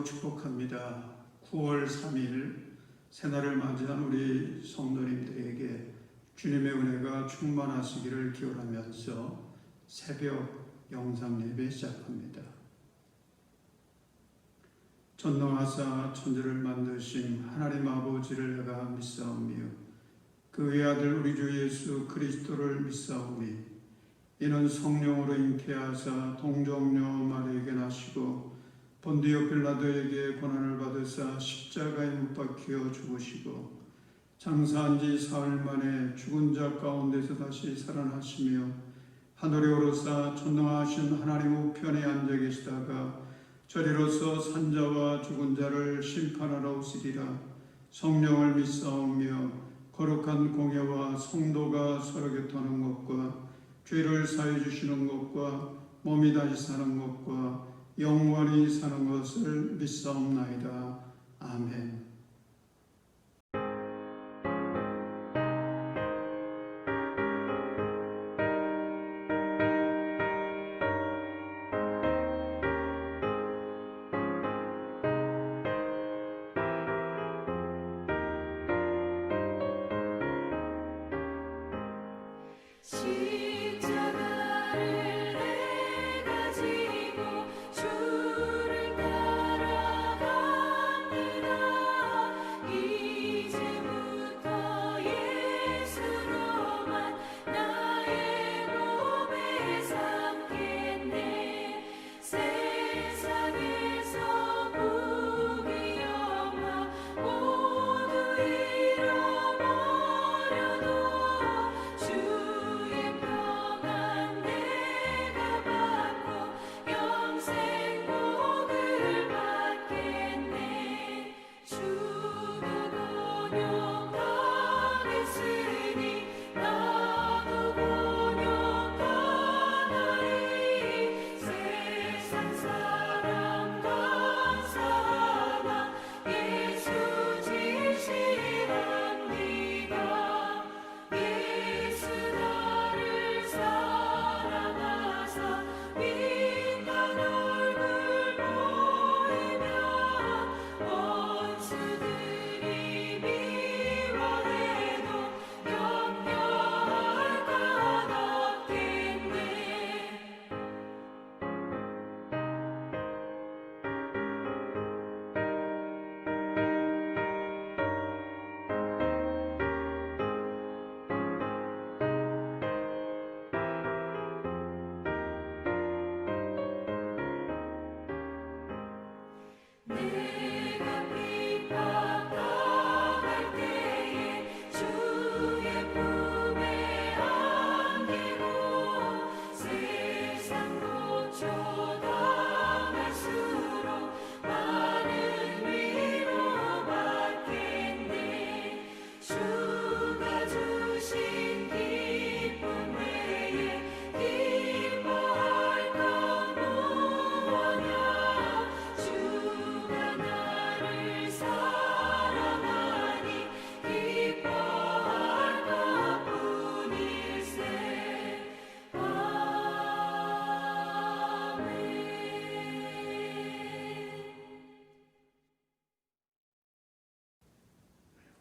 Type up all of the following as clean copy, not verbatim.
축복합니다. 9월 3일 새날을 맞이한 우리 성도님들에게 주님의 은혜가 충만하시기를 기원하면서 새벽 영상 예배 시작합니다. 전능하사 천지를 만드신 하나님 아버지를 내가 믿사오며 그 외아들 우리 주 예수 그리스도를 믿사오니 이는 성령으로 잉태하사 동정녀 마리에게 나시고 본디오 빌라도에게 고난을 받으사 십자가에 못 박혀 죽으시고 장사한 지 사흘 만에 죽은 자 가운데서 다시 살아나시며 하늘에 오르사 전능하신 하나님 우편에 앉아 계시다가 저리로서 산자와 죽은 자를 심판하러 오시리라. 성령을 믿사오며 거룩한 공예와 성도가 서로 교통하는 것과 죄를 사해 주시는 것과 몸이 다시 사는 것과 영원히 사는 것을 믿사옵나이다. 아멘.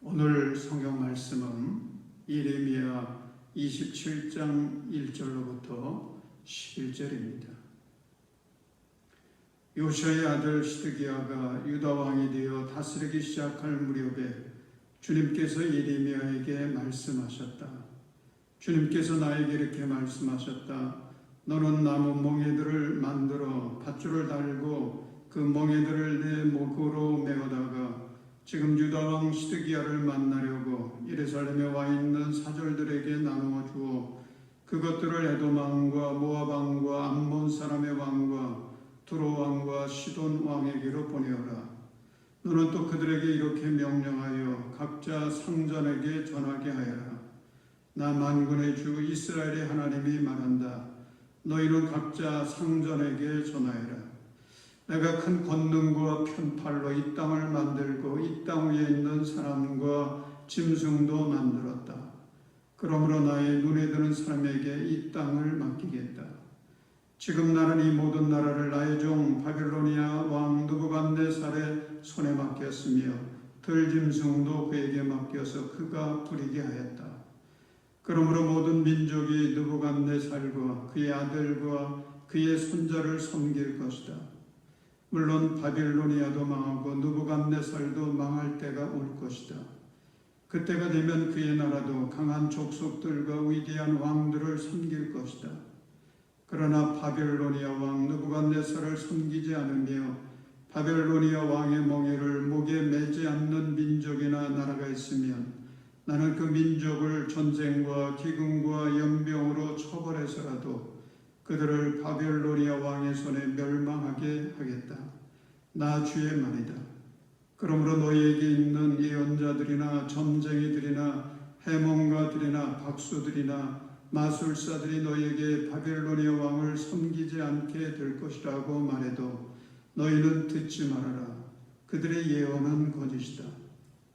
오늘 성경 말씀은 예레미야 27장 1절로부터 11절입니다. 요시아의 아들 시드기야가 유다 왕이 되어 다스리기 시작할 무렵에 주님께서 예레미야에게 말씀하셨다. 주님께서 나에게 이렇게 말씀하셨다. 너는 나무 멍에들을 만들어 밧줄을 달고 그 멍에들을 내 목으로 메어다가 지금 유다왕 시드기야를 만나려고 예루살렘에 와 있는 사절들에게 나누어 주어 그것들을 에돔 왕과 모압 왕과 암몬 사람의 왕과 두로 왕과 시돈 왕에게로 보내어라. 너는 또 그들에게 이렇게 명령하여 각자 상전에게 전하게 하여라. 나 만군의 주 이스라엘의 하나님이 말한다. 너희는 각자 상전에게 전하여라. 내가 큰 권능과 편팔로 이 땅을 만들고 이 땅 위에 있는 사람과 짐승도 만들었다. 그러므로 나의 눈에 드는 사람에게 이 땅을 맡기겠다. 지금 나는 이 모든 나라를 나의 종 바빌로니아 왕 느부갓네살의 손에 맡겼으며 들짐승도 그에게 맡겨서 그가 부리게 하였다. 그러므로 모든 민족이 느부갓네살과 그의 아들과 그의 손자를 섬길 것이다. 물론 바빌로니아도 망하고 느부갓네살도 망할 때가 올 것이다. 그때가 되면 그의 나라도 강한 족속들과 위대한 왕들을 섬길 것이다. 그러나 바빌로니아 왕 느부갓네살을 섬기지 않으며 바빌로니아 왕의 멍에를 목에 매지 않는 민족이나 나라가 있으면 나는 그 민족을 전쟁과 기근과 연병으로 처벌해서라도 그들을 바빌로니아 왕의 손에 멸망하게 하겠다. 나 주의 말이다. 그러므로 너희에게 있는 예언자들이나 점쟁이들이나 해몽가들이나 박수들이나 마술사들이 너희에게 바빌로니아 왕을 섬기지 않게 될 것이라고 말해도 너희는 듣지 말아라. 그들의 예언은 거짓이다.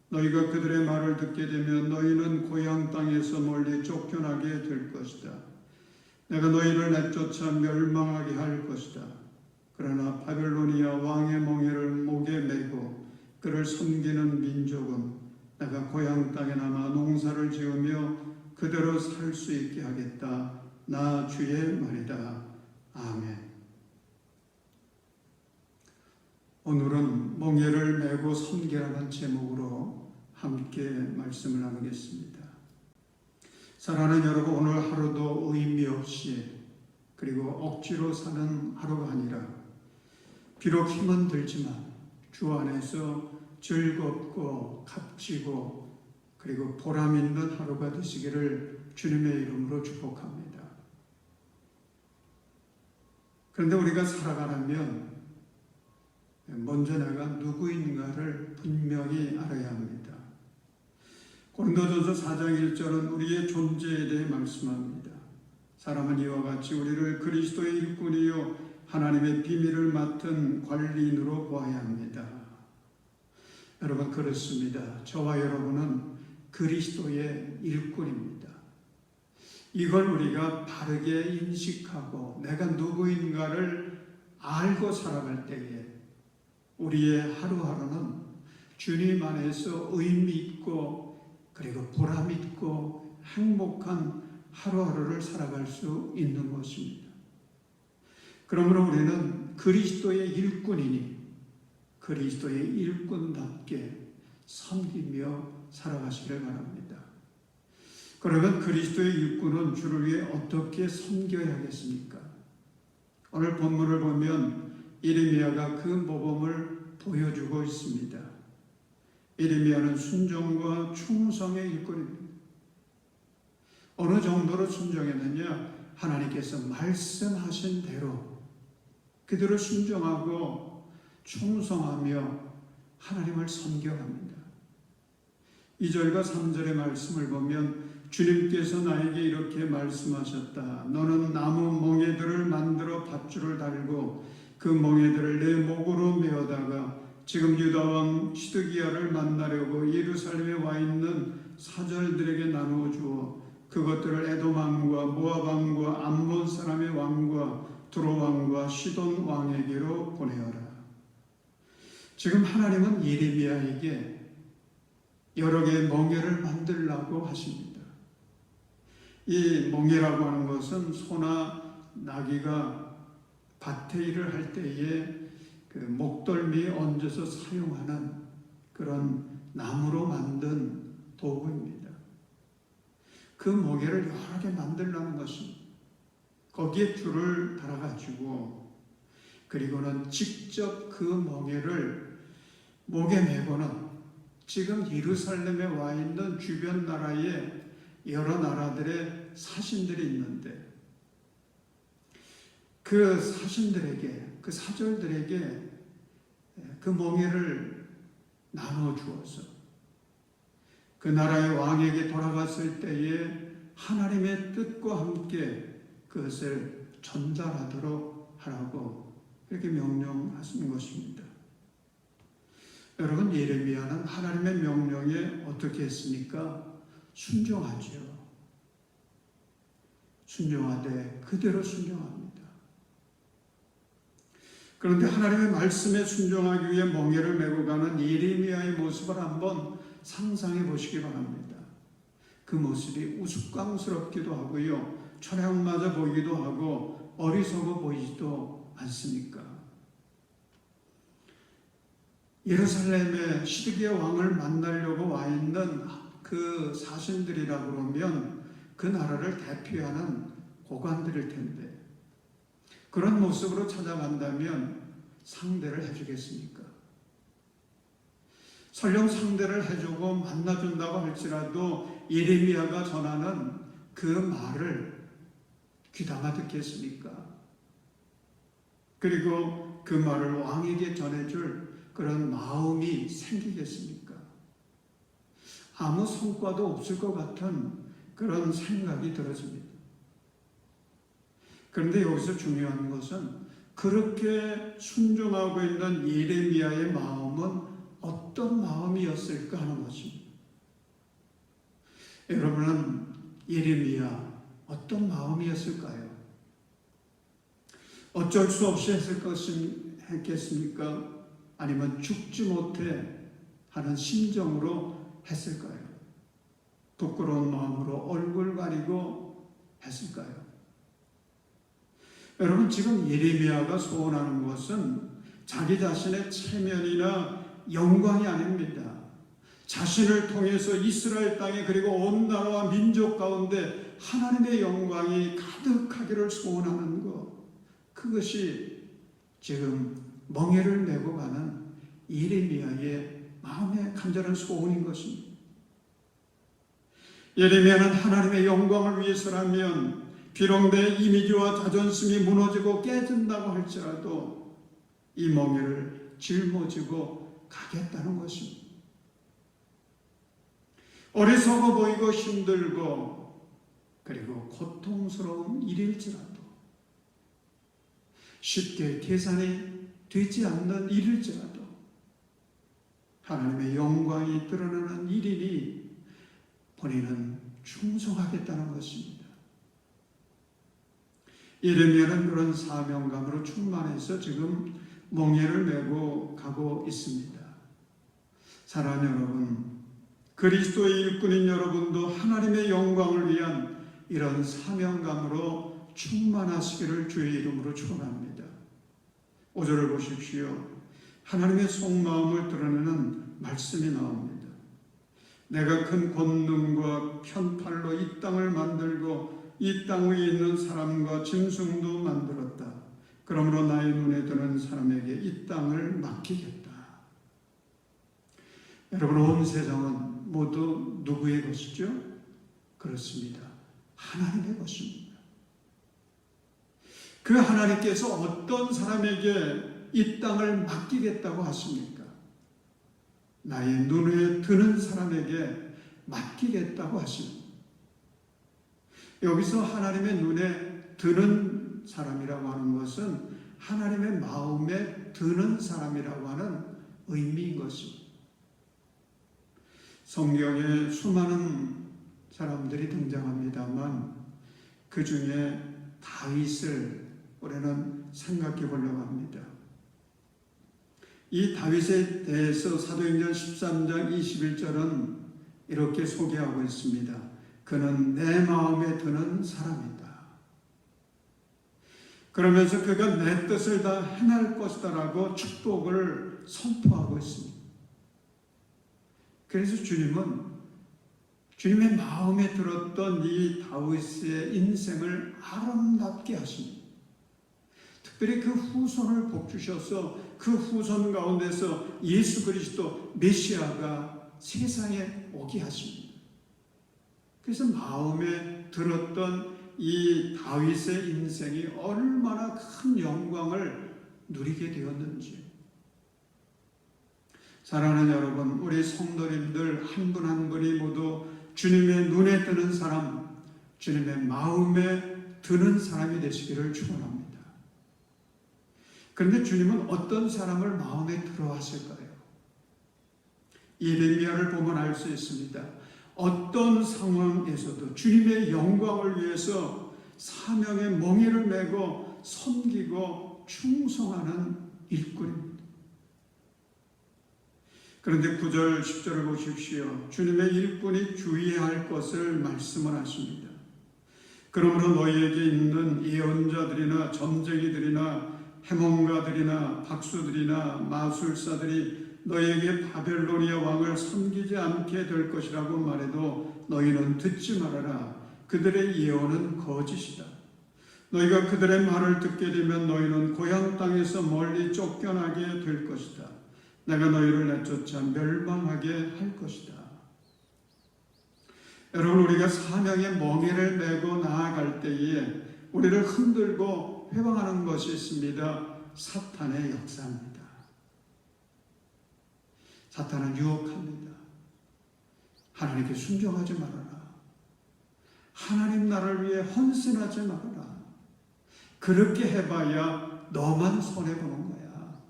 너희가 그들의 말을 듣게 되면 너희는 고향 땅에서 멀리 쫓겨나게 될 것이다. 내가 너희를 내쫓아 멸망하게 할 것이다. 그러나 바빌로니아 왕의 멍에를 목에 메고 그를 섬기는 민족은 내가 고향 땅에 남아 농사를 지으며 그대로 살 수 있게 하겠다. 나 주의 말이다. 아멘. 오늘은 멍에를 메고 섬기라는 제목으로 함께 말씀을 나누겠습니다. 사랑하는 여러분, 오늘 하루도 의미 없이 그리고 억지로 사는 하루가 아니라 비록 힘은 들지만 주 안에서 즐겁고 값지고 그리고 보람 있는 하루가 되시기를 주님의 이름으로 축복합니다. 그런데 우리가 살아가려면 먼저 내가 누구인가를 분명히 알아야 합니다. 고린도전서 4장 1절은 우리의 존재에 대해 말씀합니다. 사람은 이와 같이 우리를 그리스도의 일꾼이요 하나님의 비밀을 맡은 관리인으로 보아야 합니다. 여러분, 그렇습니다. 저와 여러분은 그리스도의 일꾼입니다. 이걸 우리가 바르게 인식하고 내가 누구인가를 알고 살아갈 때에 우리의 하루하루는 주님 안에서 의미 있고 그리고 보람 있고 행복한 하루하루를 살아갈 수 있는 것입니다. 그러므로 우리는 그리스도의 일꾼이니 그리스도의 일꾼답게 섬기며 살아가시길 바랍니다. 그러면 그리스도의 일꾼은 주를 위해 어떻게 섬겨야겠습니까? 오늘 본문을 보면 예레미야가 그 모범을 보여주고 있습니다. 예레미야는 순종과 충성의 일꾼입니다. 어느 정도로 순종했느냐? 하나님께서 말씀하신 대로 그대로 순종하고 충성하며 하나님을 섬겨갑니다. 2절과 3절의 말씀을 보면 주님께서 나에게 이렇게 말씀하셨다. 너는 나무 멍에들을 만들어 밧줄을 달고 그 멍에들을 내 목으로 메어다가 지금 유다왕 시드기야를 만나려고 예루살렘에 와 있는 사절들에게 나누어 주어 그것들을 에돔 왕과 모압 왕과 암몬 사람의 왕과 두로 왕과 시돈 왕에게로 보내어라. 지금 하나님은 예레미야에게 여러 개의 멍에를 만들라고 하십니다. 이 멍에라고 하는 것은 소나 나귀가 밭에 일을 할 때에 그 목덜미에 얹어서 사용하는 그런 나무로 만든 도구입니다. 그 멍에를 여러 개 만들라는 것입니다. 거기에 줄을 달아가지고 그리고는 직접 그 멍에를 목에 메고는 지금 예루살렘에 와 있는 주변 나라의 여러 나라들의 사신들이 있는데 그 사신들에게, 그 사절들에게 그 멍에를 나눠 주어서 그 나라의 왕에게 돌아갔을 때에 하나님의 뜻과 함께 그것을 전달하도록 하라고 이렇게 명령하신 것입니다. 여러분, 예레미야는 하나님의 명령에 어떻게 했습니까? 순종하죠. 순종하되 그대로 순종합니다. 그런데 하나님의 말씀에 순종하기 위해 멍에를 메고 가는 예레미야의 모습을 한번 상상해 보시기 바랍니다. 그 모습이 우스꽝스럽기도 하고요, 초량맞아 보이기도 하고 어리석어 보이지도 않습니까? 예루살렘에 시드기야 왕을 만나려고 와 있는 그 사신들이라 그러면 그 나라를 대표하는 고관들일 텐데, 그런 모습으로 찾아간다면 상대를 해주겠습니까? 설령 상대를 해주고 만나준다고 할지라도 예레미야가 전하는 그 말을 귀담아 듣겠습니까? 그리고 그 말을 왕에게 전해줄 그런 마음이 생기겠습니까? 아무 성과도 없을 것 같은 그런 생각이 들어집니다. 그런데 여기서 중요한 것은 그렇게 순종하고 있는 예레미야의 마음은 어떤 마음이었을까 하는 것입니다. 여러분은 예레미야 어떤 마음이었을까요? 어쩔 수 없이 했겠습니까? 아니면 죽지 못해 하는 심정으로 했을까요? 부끄러운 마음으로 얼굴 가리고 했을까요? 여러분, 지금 예레미야가 소원하는 것은 자기 자신의 체면이나 영광이 아닙니다. 자신을 통해서 이스라엘 땅에 그리고 온 나라와 민족 가운데 하나님의 영광이 가득하기를 소원하는 것, 그것이 지금 멍에를 메고 가는 예레미야의 마음의 간절한 소원인 것입니다. 예레미야는 하나님의 영광을 위해서라면 비록 내 이미지와 자존심이 무너지고 깨진다고 할지라도 이 멍에를 짊어지고 가겠다는 것입니다. 어리석어 보이고 힘들고 그리고 고통스러운 일일지라도, 쉽게 계산이 되지 않는 일일지라도 하나님의 영광이 드러나는 일이니 본인은 충성하겠다는 것입니다. 예레미야는 그런 사명감으로 충만해서 지금 멍에를 메고 가고 있습니다. 사랑하는 여러분, 그리스도의 일꾼인 여러분도 하나님의 영광을 위한 이런 사명감으로 충만하시기를 주의 이름으로 축원합니다. 5절을 보십시오. 하나님의 속마음을 드러내는 말씀이 나옵니다. 내가 큰 권능과 편팔로 이 땅을 만들고 이 땅 위에 있는 사람과 짐승도 만들었다. 그러므로 나의 눈에 드는 사람에게 이 땅을 맡기겠다. 여러분, 온 세상은 모두 누구의 것이죠? 그렇습니다. 하나님의 것입니다. 그 하나님께서 어떤 사람에게 이 땅을 맡기겠다고 하십니까? 나의 눈에 드는 사람에게 맡기겠다고 하십니다. 여기서 하나님의 눈에 드는 사람이라고 하는 것은 하나님의 마음에 드는 사람이라고 하는 의미인 것입니다. 성경에 수많은 사람들이 등장합니다만 그 중에 다윗을 우리는 생각해 보려고 합니다. 이 다윗에 대해서 사도행전 13장 21절은 이렇게 소개하고 있습니다. 그는 내 마음에 드는 사람이다. 그러면서 그가 내 뜻을 다 행할 것이다라고 축복을 선포하고 있습니다. 그래서 주님은 주님의 마음에 들었던 이 다윗의 인생을 아름답게 하십니다. 특별히 그 후손을 복주셔서 그 후손 가운데서 예수 그리스도 메시아가 세상에 오게 하십니다. 그래서 마음에 들었던 이 다윗의 인생이 얼마나 큰 영광을 누리게 되었는지. 사랑하는 여러분, 우리 성도님들 한 분 한 분이 모두 주님의 눈에 드는 사람, 주님의 마음에 드는 사람이 되시기를 축원합니다. 그런데 주님은 어떤 사람을 마음에 들어 하실까요? 예레미야를 보면 알 수 있습니다. 어떤 상황에서도 주님의 영광을 위해서 사명의 멍에를 메고 섬기고 충성하는 일꾼입니다. 그런데 9절, 10절을 보십시오. 주님의 일꾼이 주의해야 할 것을 말씀을 하십니다. 그러므로 너희에게 있는 예언자들이나 점쟁이들이나 해몽가들이나 박수들이나 마술사들이 너희에게 바벨로니아 왕을 섬기지 않게 될 것이라고 말해도 너희는 듣지 말아라. 그들의 예언은 거짓이다. 너희가 그들의 말을 듣게 되면 너희는 고향 땅에서 멀리 쫓겨나게 될 것이다. 내가 너희를 내쫓아 멸망하게 할 것이다. 여러분, 우리가 사명의 멍에를 메고 나아갈 때에 우리를 흔들고 회방하는 것이 있습니다. 사탄의 역사입니다. 사탄은 유혹합니다. 하나님께 순종하지 말아라. 하나님 나라를 위해 헌신하지 말아라. 그렇게 해봐야 너만 손해보는 거야.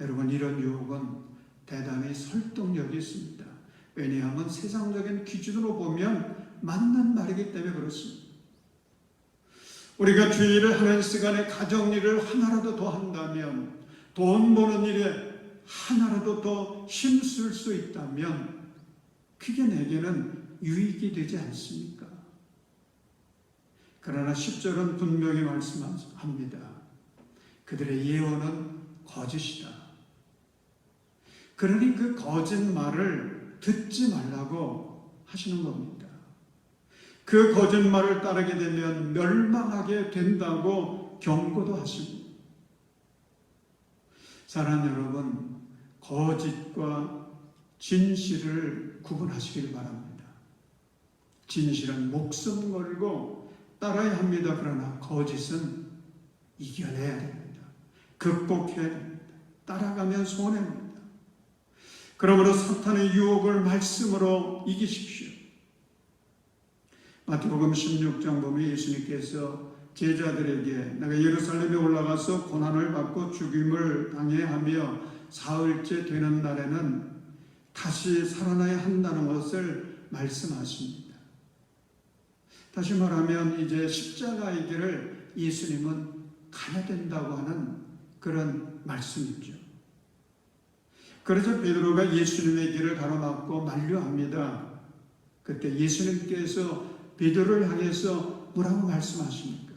여러분, 이런 유혹은 대단히 설득력이 있습니다. 왜냐하면 세상적인 기준으로 보면 맞는 말이기 때문에 그렇습니다. 우리가 주일을 하는 시간에 가정일을 하나라도 더 한다면, 돈 버는 일에 하나라도 더 힘쓸 수 있다면 그게 내게는 유익이 되지 않습니까? 그러나 10절은 분명히 말씀합니다. 그들의 예언은 거짓이다. 그러니 그 거짓말을 듣지 말라고 하시는 겁니다. 그 거짓말을 따르게 되면 멸망하게 된다고 경고도 하십니다. 사랑하는 여러분, 거짓과 진실을 구분하시길 바랍니다. 진실은 목숨 걸고 따라야 합니다. 그러나 거짓은 이겨내야 됩니다. 극복해야 됩니다. 따라가면 손해입니다. 그러므로 사탄의 유혹을 말씀으로 이기십시오. 마태복음 16장 보면 예수님께서 제자들에게 내가 예루살렘에 올라가서 고난을 받고 죽임을 당해야 하며 사흘째 되는 날에는 다시 살아나야 한다는 것을 말씀하십니다. 다시 말하면 이제 십자가의 길을 예수님은 가야 된다고 하는 그런 말씀이죠. 그래서 베드로가 예수님의 길을 가로막고 만류합니다. 그때 예수님께서 베드로를 향해서 뭐라고 말씀하십니까?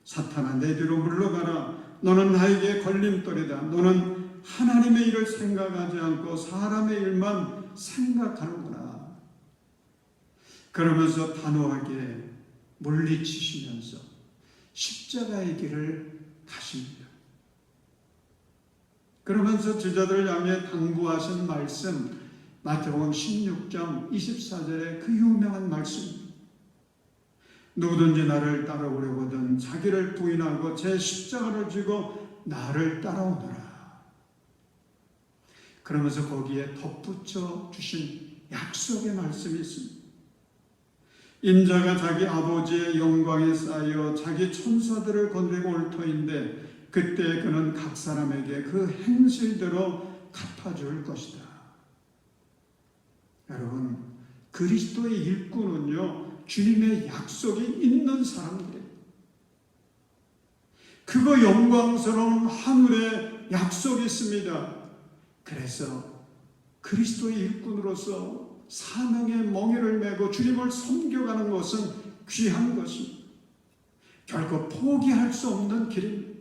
사탄아, 내 뒤로 물러가라. 너는 나에게 걸림돌이다. 너는 하나님의 일을 생각하지 않고 사람의 일만 생각하는구나. 그러면서 단호하게 물리치시면서 십자가의 길을 가십니다. 그러면서 제자들을 향해 당부하신 말씀, 마태복음 16장 24절의 그 유명한 말씀입니다. 누구든지 나를 따라오려거든 자기를 부인하고 제 십자가를 지고 나를 따라오너라. 그러면서 거기에 덧붙여 주신 약속의 말씀이 있습니다. 인자가 자기 아버지의 영광에 쌓여 자기 천사들을 거느리고 올 터인데 그때 그는 각 사람에게 그 행실대로 갚아줄 것이다. 여러분, 그리스도의 일꾼은요, 주님의 약속이 있는 사람들이에요. 그거 영광스러운 하늘의 약속이 있습니다. 그래서 그리스도의 일꾼으로서 사명의 멍에를 메고 주님을 섬겨가는 것은 귀한 것입니다. 결코 포기할 수 없는 길입니다.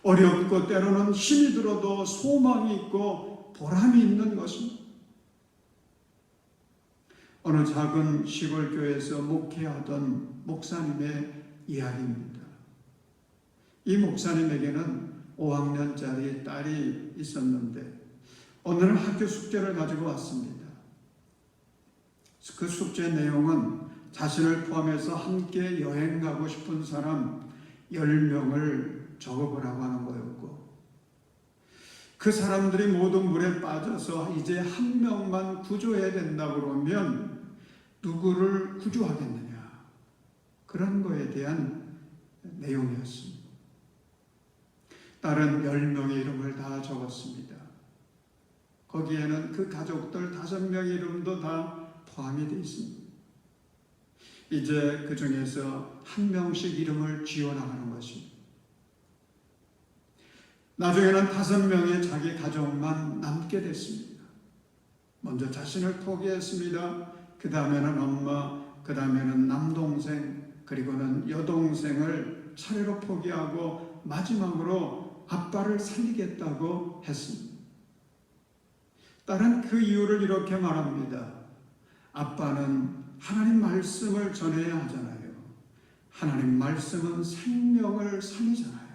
어렵고 때로는 힘이 들어도 소망이 있고 보람이 있는 것입니다. 어느 작은 시골 교회에서 목회하던 목사님의 이야기입니다. 이 목사님에게는 5학년짜리 딸이 있었는데 어느 날 학교 숙제를 가지고 왔습니다. 그 숙제 내용은 자신을 포함해서 함께 여행 가고 싶은 사람 10명을 적어보라고 하는 거였고, 그 사람들이 모두 물에 빠져서 이제 한 명만 구조해야 된다고 그러면 누구를 구조하겠느냐, 그런 거에 대한 내용이었습니다. 딸은 10명의 이름을 다 적었습니다. 거기에는 그 가족들 5명의 이름도 다 포함이 되어 있습니다. 이제 그 중에서 한 명씩 이름을 지어나가는 것입니다. 나중에는 5명의 자기 가족만 남게 됐습니다. 먼저 자신을 포기했습니다. 그 다음에는 엄마, 그 다음에는 남동생, 그리고는 여동생을 차례로 포기하고 마지막으로 아빠를 살리겠다고 했습니다. 딸은 그 이유를 이렇게 말합니다. 아빠는 하나님 말씀을 전해야 하잖아요. 하나님 말씀은 생명을 살리잖아요.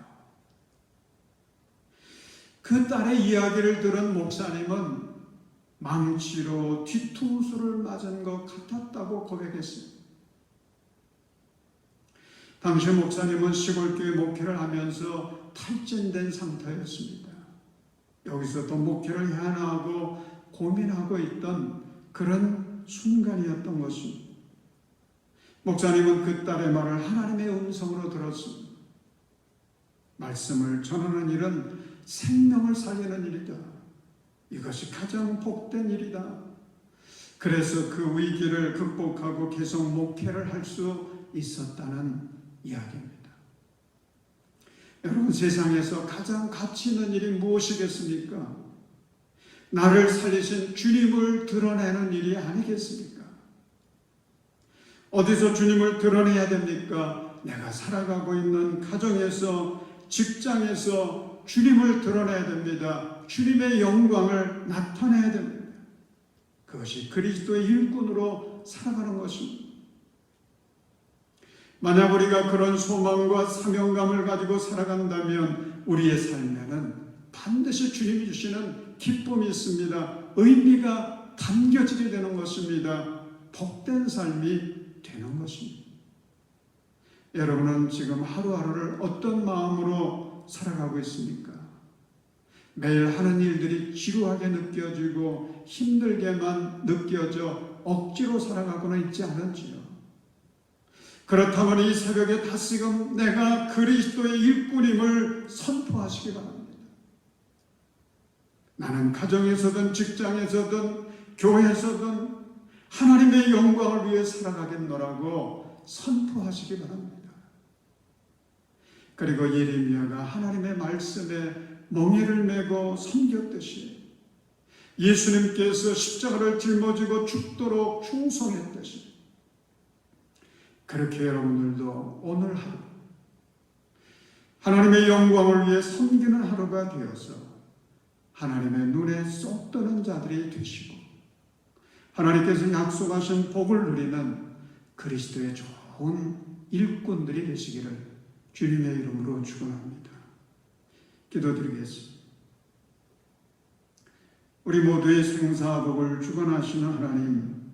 그 딸의 이야기를 들은 목사님은 망치로 뒤통수를 맞은 것 같았다고 고백했습니다. 당시 목사님은 시골교회 목회를 하면서 탈진된 상태였습니다. 여기서도 목회를 해야 하고 고민하고 있던 그런 순간이었던 것입니다. 목사님은 그 딸의 말을 하나님의 음성으로 들었습니다. 말씀을 전하는 일은 생명을 살리는 일이다. 이것이 가장 복된 일이다. 그래서 그 위기를 극복하고 계속 목회를 할 수 있었다는 이야기입니다. 여러분, 세상에서 가장 가치 있는 일이 무엇이겠습니까? 나를 살리신 주님을 드러내는 일이 아니겠습니까? 어디서 주님을 드러내야 됩니까? 내가 살아가고 있는 가정에서, 직장에서 주님을 드러내야 됩니다. 주님의 영광을 나타내야 됩니다. 그것이 그리스도의 일꾼으로 살아가는 것입니다. 만약 우리가 그런 소망과 사명감을 가지고 살아간다면 우리의 삶에는 반드시 주님이 주시는 기쁨이 있습니다. 의미가 담겨지게 되는 것입니다. 복된 삶이 되는 것입니다. 여러분은 지금 하루하루를 어떤 마음으로 살아가고 있습니까? 매일 하는 일들이 지루하게 느껴지고 힘들게만 느껴져 억지로 살아가고는 있지 않은지요? 그렇다면 이 새벽에 다시금 내가 그리스도의 일꾼임을 선포하시기 바랍니다. 나는 가정에서든 직장에서든 교회에서든 하나님의 영광을 위해 살아가겠노라고 선포하시기 바랍니다. 그리고 예레미야가 하나님의 말씀에 멍에를 메고 섬겼듯이 예수님께서 십자가를 짊어지고 죽도록 충성했듯이 그렇게 여러분들도 오늘 하루 하나님의 영광을 위해 섬기는 하루가 되어서 하나님의 눈에 쏙 드는 자들이 되시고 하나님께서 약속하신 복을 누리는 그리스도의 좋은 일꾼들이 되시기를 주님의 이름으로 축원합니다. 기도드리겠습니다. 우리 모두의 생사복을 주관하시는 하나님,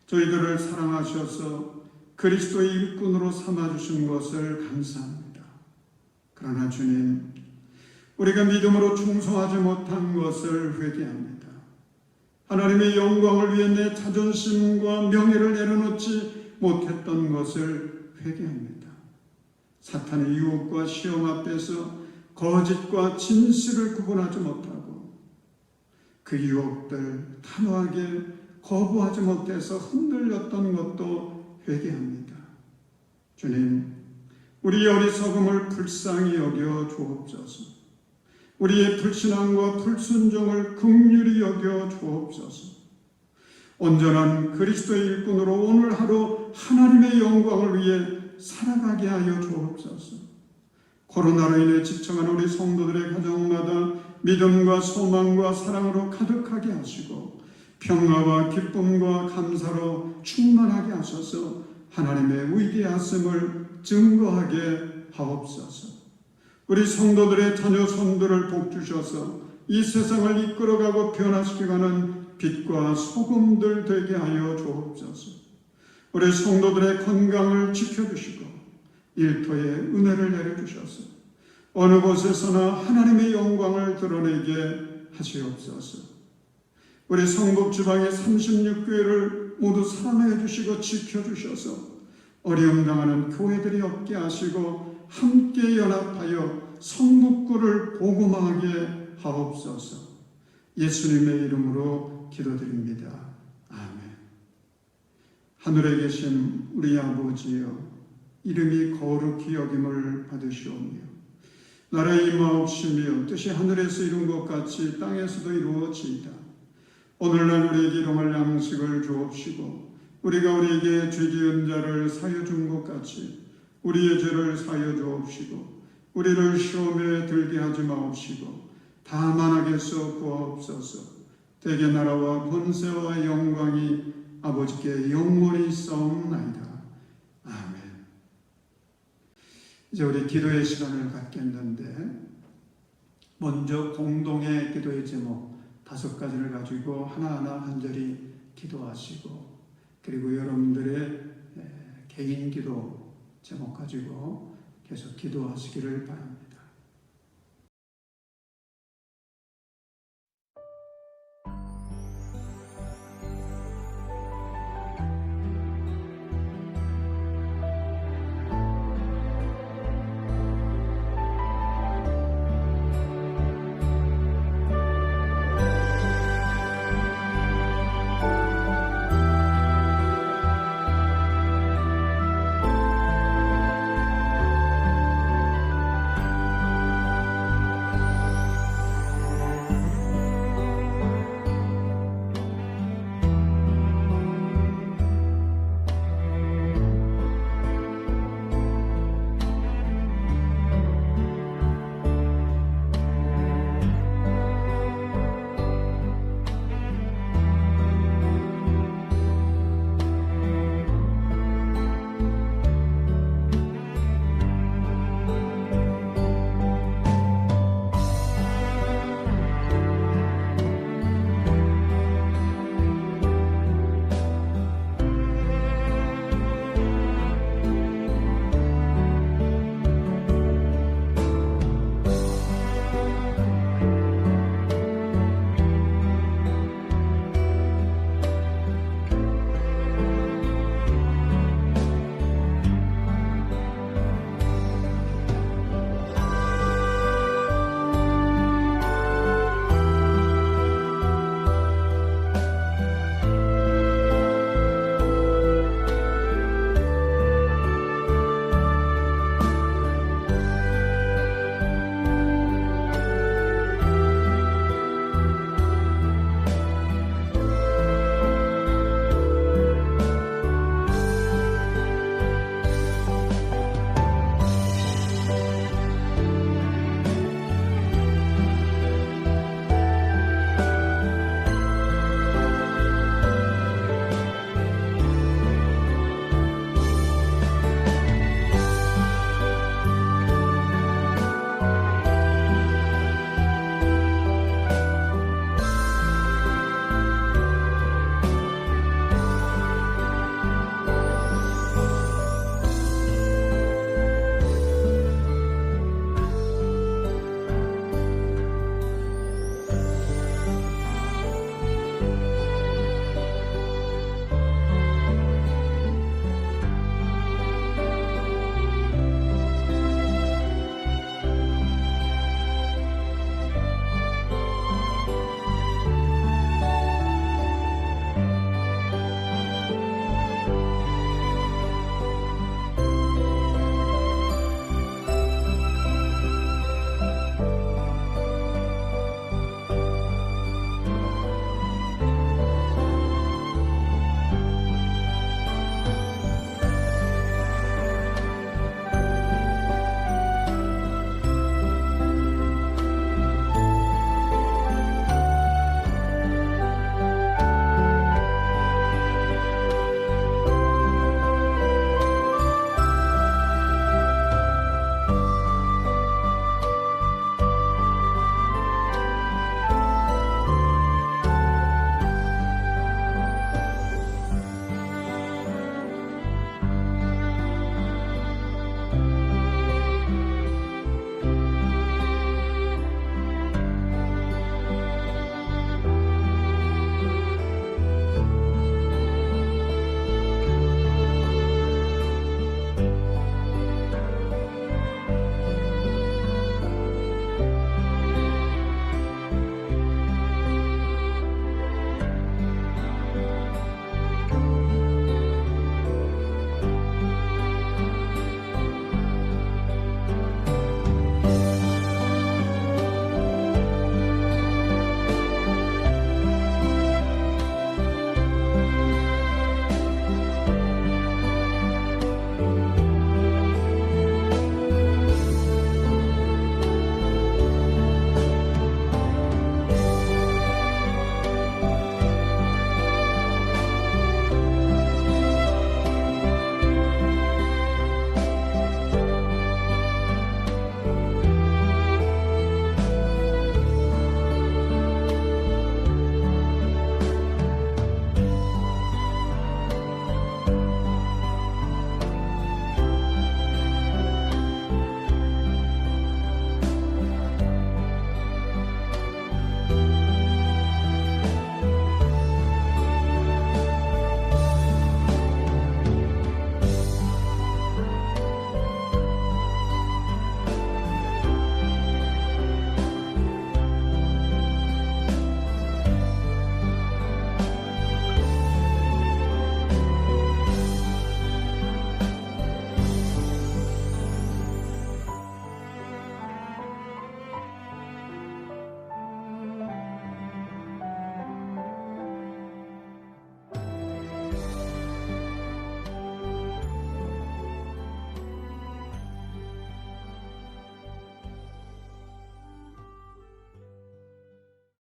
저희들을 사랑하셔서 그리스도의 일꾼으로 삼아주신 것을 감사합니다. 그러나 주님, 우리가 믿음으로 충성하지 못한 것을 회개합니다. 하나님의 영광을 위해 내 자존심과 명예를 내려놓지 못했던 것을 회개합니다. 사탄의 유혹과 시험 앞에서 거짓과 진실을 구분하지 못하고 그 유혹들 단호하게 거부하지 못해서 흔들렸던 것도 회개합니다. 주님, 우리의 어리석음을 불쌍히 여겨 주옵소서. 우리의 불신앙과 불순종을 긍휼히 여겨 주옵소서. 온전한 그리스도의 일꾼으로 오늘 하루 하나님의 영광을 위해 살아가게 하여 주옵소서. 코로나로 인해 지쳐가는 우리 성도들의 가정마다 믿음과 소망과 사랑으로 가득하게 하시고 평화와 기쁨과 감사로 충만하게 하셔서 하나님의 위대하심을 증거하게 하옵소서. 우리 성도들의 자녀 손들을 복주셔서 이 세상을 이끌어가고 변화시켜가는 빛과 소금들 되게 하여 주옵소서. 우리 성도들의 건강을 지켜주시고 일터에 은혜를 내려주셔서 어느 곳에서나 하나님의 영광을 드러내게 하시옵소서. 우리 성북 지방의 36교회를 모두 사랑해 주시고 지켜주셔서 어려움 당하는 교회들이 없게 하시고 함께 연합하여 성북구를 복음하게 하옵소서. 예수님의 이름으로 기도드립니다. 아멘. 하늘에 계신 우리 아버지여, 이름이 거룩히 여김을 받으시오며 나라의 임하옵시며 뜻이 하늘에서 이룬 것 같이 땅에서도 이루어지이다. 오늘날 우리에게 일용할 양식을 주옵시고 우리가 우리에게 죄 지은 자를 사여 준 것 같이 우리의 죄를 사여 주옵시고 우리를 시험에 들게 하지 마옵시고 다만 악에서 구하옵소서. 대개 나라와 권세와 영광이 아버지께 영원히 있사옵나이다. 아멘. 이제 우리 기도의 시간을 갖겠는데 먼저 공동의 기도의 제목 5가지를 가지고 하나하나 간절히 기도하시고 그리고 여러분들의 개인 기도 제목 가지고 계속 기도하시기를 바랍니다.